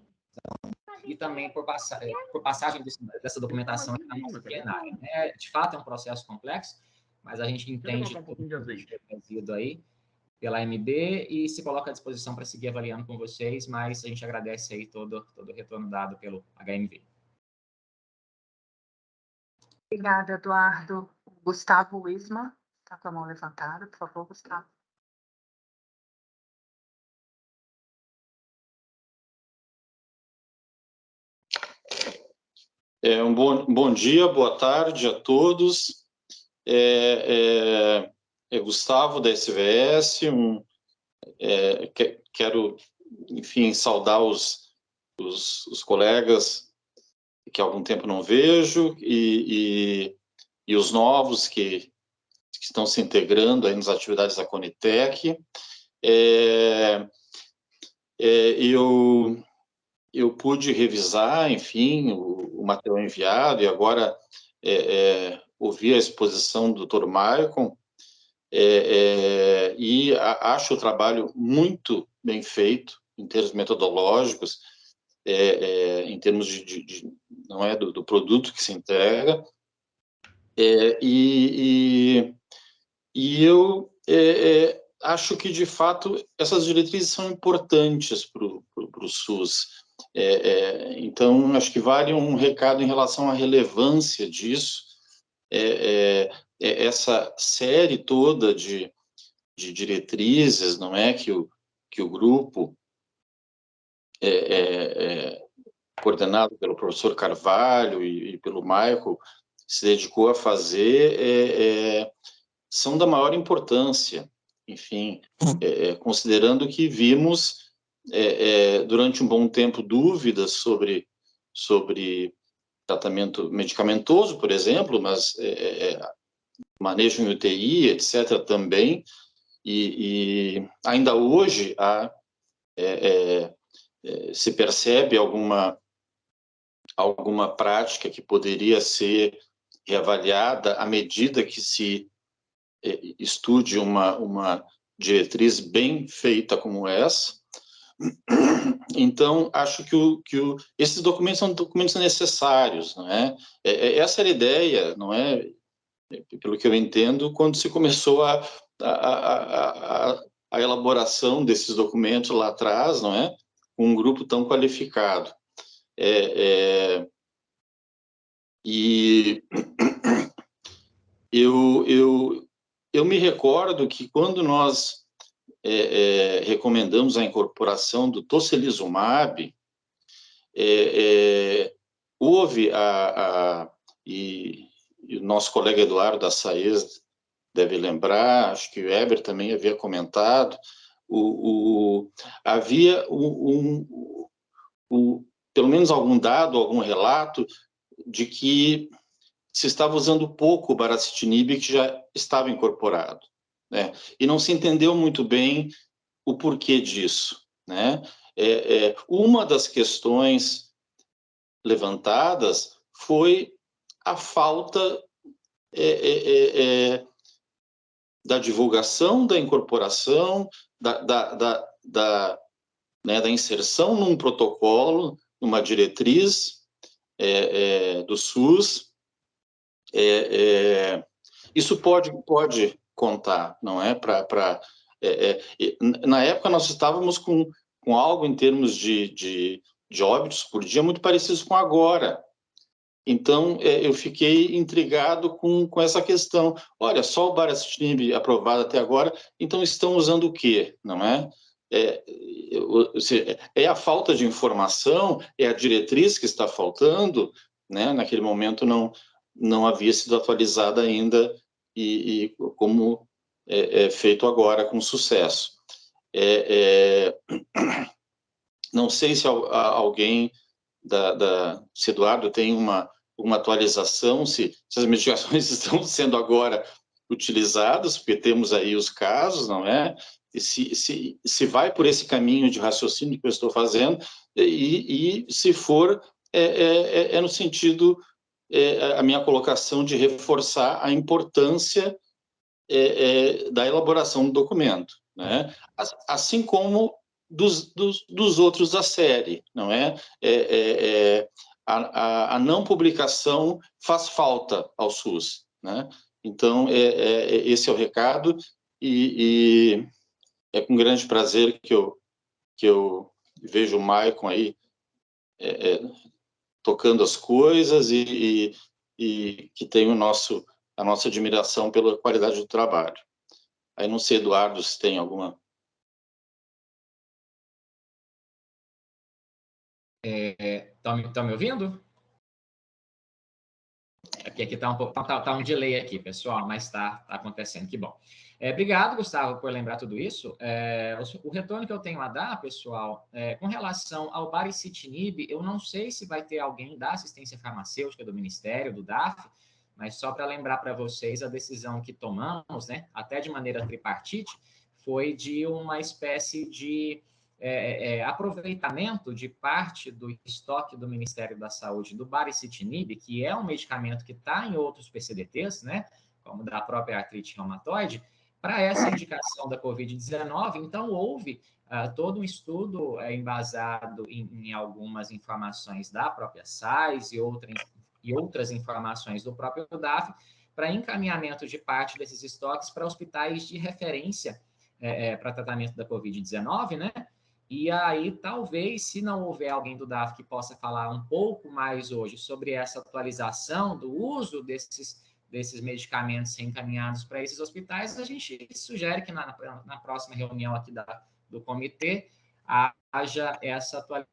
e também por passagem dessa documentação na nossa plenária, né? De fato, é um processo complexo, mas a gente entende todo o trazido aí pela MB e se coloca à disposição para seguir avaliando com vocês, mas a gente agradece aí todo o retorno dado pelo HMV. Obrigada, Eduardo. Gustavo Wisma, está com a mão levantada, por favor, Gustavo. Bom dia, boa tarde a todos. Gustavo, da SVS. Quero, enfim, saudar os colegas que há algum tempo não vejo e os novos que estão se integrando aí nas atividades da Conitec. Eu pude revisar, enfim, o material enviado e agora ouvir a exposição do Dr. Maicon e acho o trabalho muito bem feito em termos metodológicos, em termos não é do produto que se entrega, e eu acho que, de fato, essas diretrizes são importantes para o SUS. Então, acho que vale um recado em relação à relevância disso. Essa série toda de diretrizes, não é, que o grupo coordenado pelo professor Carvalho e pelo Michael se dedicou a fazer, são da maior importância, enfim, considerando que vimos durante um bom tempo dúvidas sobre tratamento medicamentoso, por exemplo, mas manejo em UTI, etc., também, e ainda hoje se percebe alguma prática que poderia ser reavaliada à medida que se estude uma diretriz bem feita como essa. Então, acho que esses documentos são documentos necessários, não é? Essa era a ideia, não é? Pelo que eu entendo, quando se começou a elaboração desses documentos lá atrás, não é? Um grupo tão qualificado. E eu me recordo que quando nós recomendamos a incorporação do tocilizumab, houve e o nosso colega Eduardo Assaez deve lembrar, acho que o Weber também havia comentado, havia pelo menos algum dado, algum relato de que se estava usando pouco o baricitinib, que já estava incorporado, né? E não se entendeu muito bem o porquê disso, né? Uma das questões levantadas foi a falta da divulgação, da incorporação, da inserção num protocolo, numa diretriz do SUS. Isso pode contar, não é? Na época, nós estávamos com algo em termos de óbitos por dia muito parecidos com agora. Então, eu fiquei intrigado com essa questão. Olha, só o baricitinib aprovado até agora, então estão usando o quê, não é? É a falta de informação, é a diretriz que está faltando, né? Naquele momento não havia sido atualizada ainda e como é feito agora com sucesso. Não sei se alguém se Eduardo tem uma atualização, se as medicações estão sendo agora utilizadas, porque temos aí os casos, não é? E se vai por esse caminho de raciocínio que eu estou fazendo, e se for, no sentido, a minha colocação de reforçar a importância da elaboração do documento, né? Assim como dos outros da série, não é? A não publicação faz falta ao SUS, né? Então, esse é o recado, e é com grande prazer que eu vejo o Maicon aí tocando as coisas e que tem a nossa admiração pela qualidade do trabalho. Aí não sei, Eduardo, se tem alguma... Estão me ouvindo? Aqui está um pouco, tá um delay aqui, pessoal, mas está acontecendo, que bom. Obrigado, Gustavo, por lembrar tudo isso. O retorno que eu tenho a dar, pessoal, com relação ao baricitinib, eu não sei se vai ter alguém da assistência farmacêutica do Ministério, do DAF, mas só para lembrar para vocês, a decisão que tomamos, né, até de maneira tripartite, foi de uma espécie de aproveitamento de parte do estoque do Ministério da Saúde do baricitinib, que é um medicamento que está em outros PCDTs, né, como da própria artrite reumatoide, para essa indicação da Covid-19. Então, houve todo um estudo embasado em algumas informações da própria SAIS e outras informações do próprio DAF, para encaminhamento de parte desses estoques para hospitais de referência para tratamento da Covid-19, né? E aí, talvez, se não houver alguém do DAF que possa falar um pouco mais hoje sobre essa atualização do uso desses medicamentos encaminhados para esses hospitais, a gente sugere que na próxima reunião aqui do comitê haja essa atualização.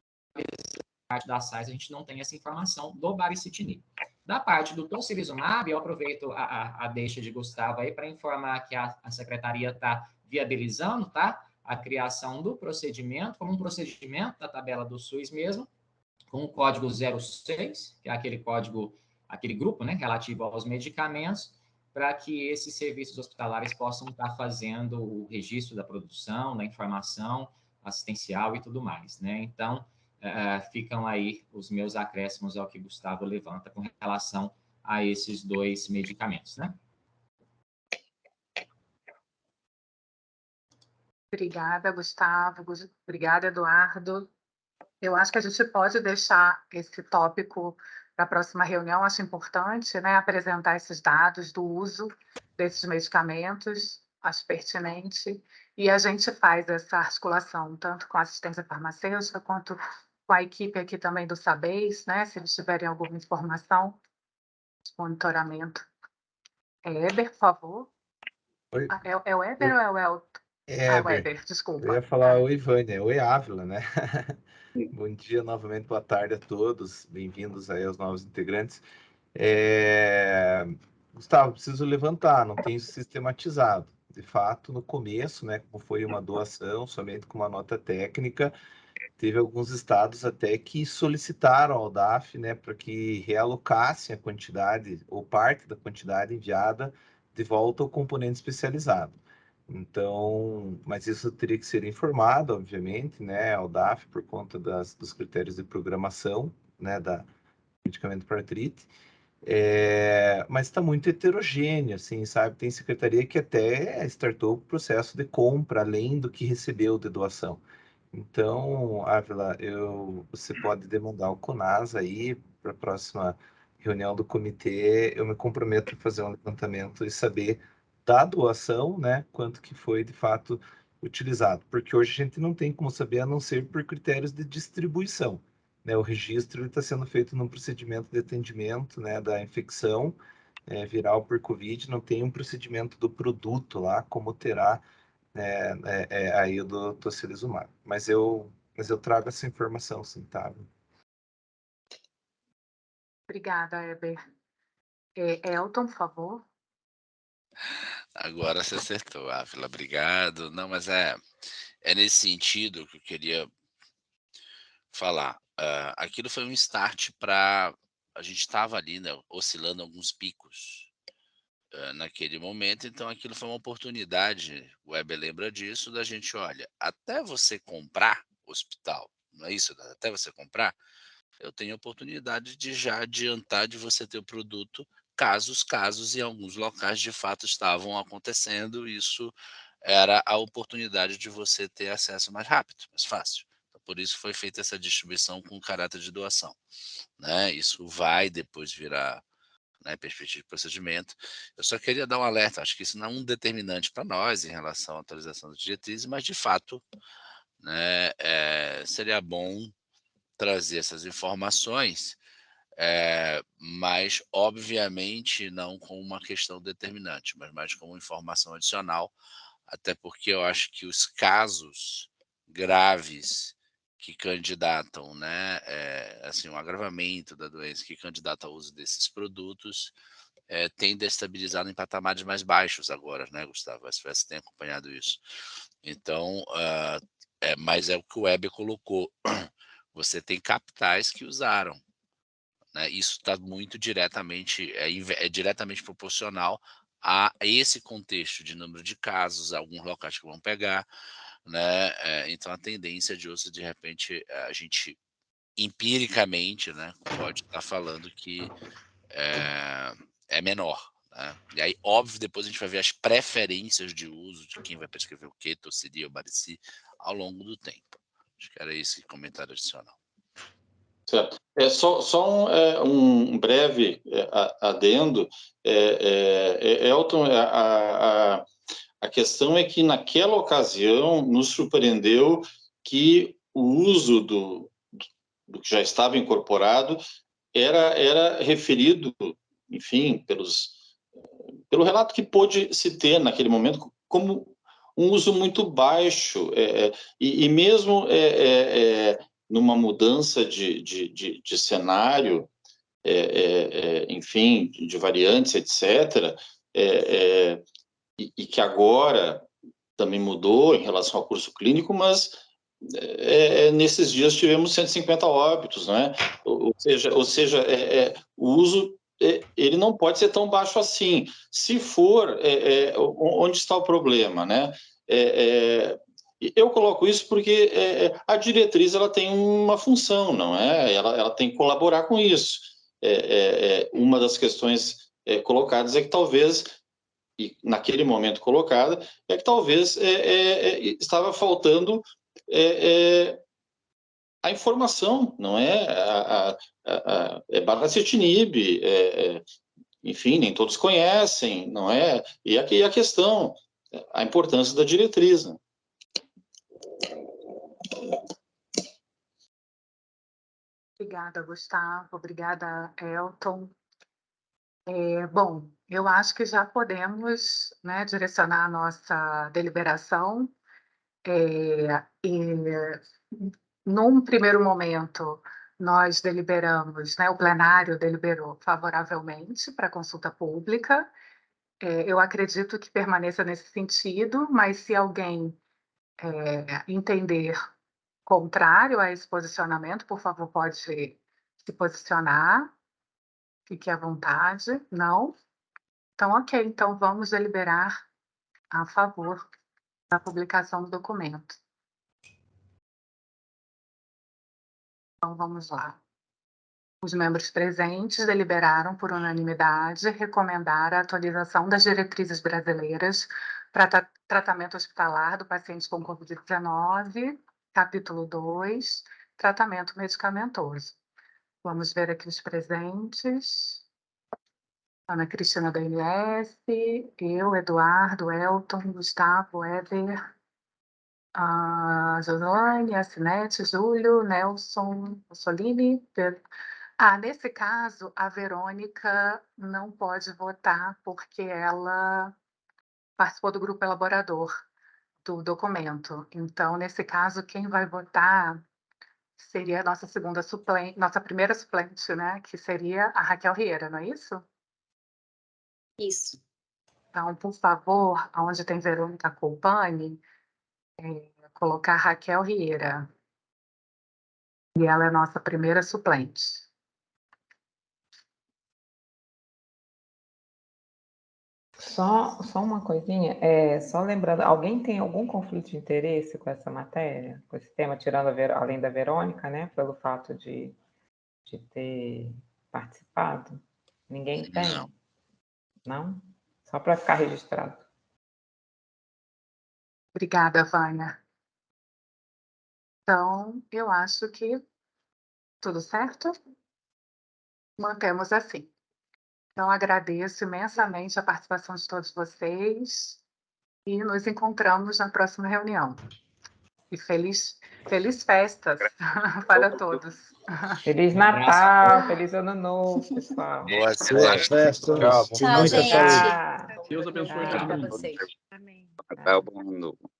Parte da SAIS, a gente não tem essa informação do baricitinib. Da parte do tocilizumab, eu aproveito a deixa de Gustavo aí para informar que a secretaria está viabilizando, tá? A criação do procedimento, como um procedimento da tabela do SUS mesmo, com o código 06, que é aquele código, aquele grupo, né, relativo aos medicamentos, para que esses serviços hospitalares possam estar fazendo o registro da produção, da informação assistencial e tudo mais, né? Então, ficam aí os meus acréscimos ao que Gustavo levanta com relação a esses dois medicamentos, né? Obrigada, Gustavo. Obrigada, Eduardo. Eu acho que a gente pode deixar esse tópico para a próxima reunião. Acho importante, né, apresentar esses dados do uso desses medicamentos. Acho pertinente. E a gente faz essa articulação, tanto com a assistência farmacêutica, quanto com a equipe aqui também do SABES, né, se eles tiverem alguma informação de monitoramento. Weber, por favor. Oi. É o Weber ou é o Elton? Weber, desculpa. Eu ia falar oi, Vânia. Oi, Ávila, né? Bom dia novamente, boa tarde a todos. Bem-vindos aí aos novos integrantes. Gustavo, preciso levantar, não tenho sistematizado. De fato, no começo, né, como foi uma doação, somente com uma nota técnica, teve alguns estados até que solicitaram ao DAF, né, para que realocassem a quantidade ou parte da quantidade enviada de volta ao componente especializado. Então, mas isso teria que ser informado, obviamente, né, ao DAF por conta dos critérios de programação, né, da medicamento para artrite. Mas está muito heterogêneo, assim, sabe? Tem secretaria que até startou o processo de compra além do que recebeu de doação. Então, Ávila, você pode demandar o CONAS aí para a próxima reunião do comitê. Eu me comprometo a fazer um levantamento e saber da doação, né, quanto que foi de fato utilizado, porque hoje a gente não tem como saber a não ser por critérios de distribuição, né? O registro está sendo feito num procedimento de atendimento, né, da infecção viral por Covid, não tem um procedimento do produto lá, como terá aí o do tocilizumab. Mas eu trago essa informação, sim, tá? Obrigada, Heber. Elton, por favor. Agora você acertou, Ávila, obrigado. Não, mas é nesse sentido que eu queria falar. Aquilo foi um start para... A gente estava ali, né, oscilando alguns picos naquele momento, então aquilo foi uma oportunidade, o Weber lembra disso, da gente, olha, até você comprar hospital, não é isso? Até você comprar, eu tenho oportunidade de já adiantar de você ter o produto, casos em alguns locais de fato estavam acontecendo, isso era a oportunidade de você ter acesso mais rápido, mais fácil. Então, por isso foi feita essa distribuição com caráter de doação, né? Isso vai depois virar, né, perspectiva de procedimento. Eu só queria dar um alerta, acho que isso não é um determinante para nós em relação à atualização das diretrizes, mas de fato, né, seria bom trazer essas informações, mas obviamente não como uma questão determinante, mas mais como informação adicional, até porque eu acho que os casos graves que candidatam, né, assim, um agravamento da doença que candidata ao uso desses produtos, tem destabilizado em patamares mais baixos agora, né, Gustavo? Acho que você tem acompanhado isso. Então, mas é o que o Weber colocou. Você tem capitais que usaram, né? Isso está muito diretamente, diretamente proporcional a esse contexto de número de casos, alguns locais que vão pegar, né? Então a tendência de uso, de repente, a gente empiricamente, né, pode estar falando que é menor, né? E aí, óbvio, depois a gente vai ver as preferências de uso de quem vai prescrever o que, Tocili ou Barici, ao longo do tempo. Acho que era esse comentário adicional. Certo. Só um breve adendo. Elton, a questão é que, naquela ocasião, nos surpreendeu que o uso do que já estava incorporado era referido, enfim, pelo relato que pôde se ter naquele momento, como um uso muito baixo, e mesmo numa mudança de cenário, enfim, de variantes, etc., e que agora também mudou em relação ao curso clínico, mas nesses dias tivemos 150 óbitos, não é? Ou seja, o uso ele não pode ser tão baixo assim. Se for, onde está o problema, né? Eu coloco isso porque a diretriz ela tem uma função, não é? Ela tem que colaborar com isso. Uma das questões colocadas é que talvez, e naquele momento colocada, é que talvez estava faltando a informação, não é? Baricitinib, enfim, nem todos conhecem, não é? E aqui a questão, a importância da diretriz. Né? Obrigada, Gustavo. Obrigada, Elton. Bom, eu acho que já podemos, né, direcionar a nossa deliberação. Num primeiro momento, nós deliberamos, né, o plenário deliberou favoravelmente para a consulta pública. Eu acredito que permaneça nesse sentido, mas se alguém entender contrário a esse posicionamento, por favor, pode se posicionar. Fique à vontade. Não? Então, ok. Então, vamos deliberar a favor da publicação do documento. Então, vamos lá. Os membros presentes deliberaram por unanimidade recomendar a atualização das diretrizes brasileiras para tratamento hospitalar do paciente com Covid-19, capítulo 2, tratamento medicamentoso. Vamos ver aqui os presentes. Ana Cristina da INS, eu, Eduardo, Elton, Gustavo, Éder, a Josiane, a Sinete, Júlio, Nelson, Mussolini. Nesse caso, a Verônica não pode votar porque ela participou do grupo elaborador do documento. Então, nesse caso, quem vai votar seria a nossa segunda suplente, nossa primeira suplente, né? Que seria a Raquel Rieira, não é isso? Isso. Então, por favor, onde tem Verônica Colpani, colocar Raquel Rieira. E ela é nossa primeira suplente. Só uma coisinha, só lembrando, alguém tem algum conflito de interesse com essa matéria, com esse tema, tirando além da Verônica, né, pelo fato de ter participado? Ninguém tem? Não. Não? Só para ficar registrado. Obrigada, Vânia. Então, eu acho que tudo certo? Mantemos assim. Então, agradeço imensamente a participação de todos vocês e nos encontramos na próxima reunião. E feliz festas para todos. Feliz Natal, feliz Ano Novo, pessoal. Boas festas. Tchau, gente. Tchau. Deus abençoe todo mundo. Para vocês. Amém. Natal, bom ano novo.